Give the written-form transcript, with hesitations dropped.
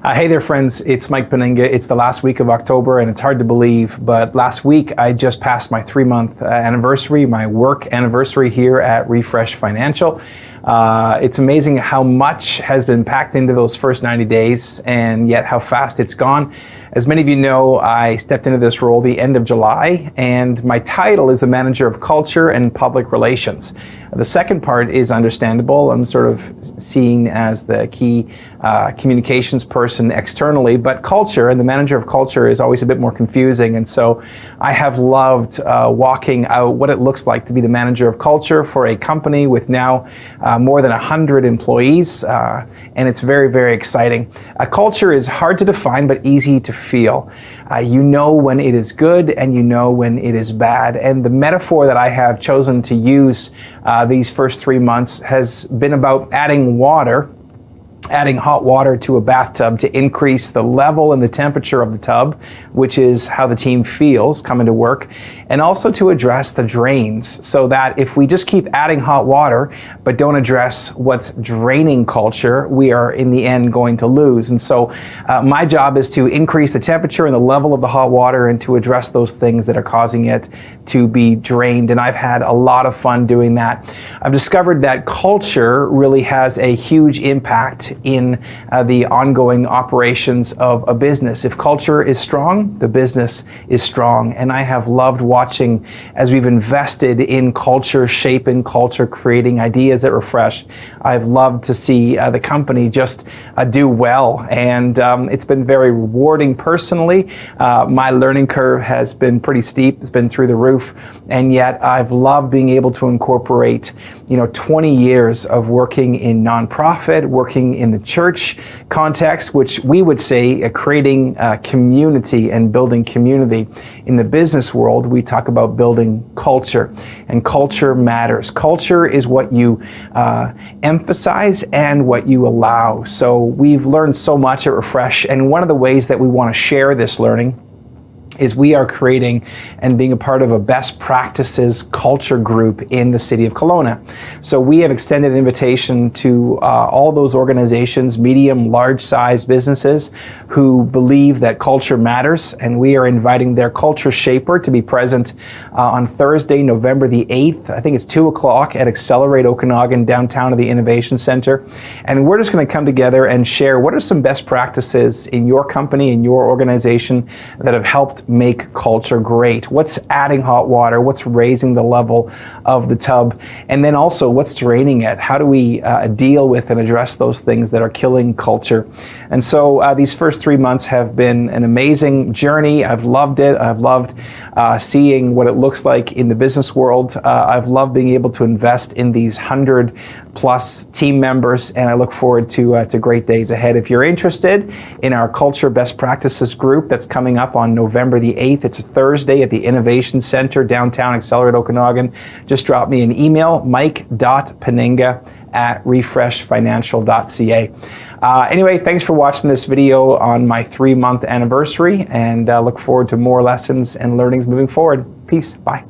Hey there, friends. It's Mike Penninga. It's the last week of October, and it's hard to believe, but last week I just passed my 3-month anniversary, my work anniversary here at Refresh Financial. It's amazing how much has been packed into those first 90 days, and yet how fast it's gone. As many of you know, I stepped into this role the end of July, and my title is the Manager of Culture and Public Relations. The second part is understandable. I'm sort of seen as the key communications person externally, but culture and the Manager of Culture is always a bit more confusing. And so I have loved walking out what it looks like to be the Manager of Culture for a company with now more than 100 employees, and it's very, very exciting. Culture is hard to define, but easy to feel. You know when it is good and you know when it is bad. And the metaphor that I have chosen to use these first 3 months has been about adding hot water to a bathtub to increase the level and the temperature of the tub, which is how the team feels coming to work, and also to address the drains, so that if we just keep adding hot water but don't address what's draining culture, we are in the end going to lose. And so my job is to increase the temperature and the level of the hot water and to address those things that are causing it to be drained. And I've had a lot of fun doing that. I've discovered that culture really has a huge impact in the ongoing operations of a business. If culture is strong, the business is strong. And I have loved watching as we've invested in culture, shaping culture, creating ideas at Refresh. I've loved to see the company just do well. And it's been very rewarding personally. My learning curve has been pretty steep. It's been through the roof. And yet I've loved being able to incorporate 20 years of working in nonprofit, working in the church context, which we would say creating community and building community. In the business world, we talk about building culture, and culture matters. Culture is what you emphasize and what you allow. So we've learned so much at Refresh, and one of the ways that we want to share this learning is we are creating and being a part of a best practices culture group in the city of Kelowna. So we have extended an invitation to all those organizations, medium, large size businesses who believe that culture matters, and we are inviting their culture shaper to be present on Thursday, November the 8th. I think it's 2 o'clock at Accelerate Okanagan, downtown of the Innovation Center. And we're just going to come together and share what are some best practices in your company, in your organization that have helped make culture great. What's adding hot water? What's raising the level of the tub? And then also what's draining it? How do we deal with and address those things that are killing culture? And so these first 3 months have been an amazing journey. I've loved it. I've loved seeing what it looks like in the business world. I've loved being able to invest in these 100+ team members, and I look forward to great days ahead. If you're interested in our Culture Best Practices group that's coming up on November the 8th, it's a Thursday at the Innovation Center, downtown Accelerate Okanagan, just drop me an email, mike.penninga@refreshfinancial.ca. Anyway, thanks for watching this video on my 3-month anniversary, and look forward to more lessons and learnings moving forward. Peace. Bye.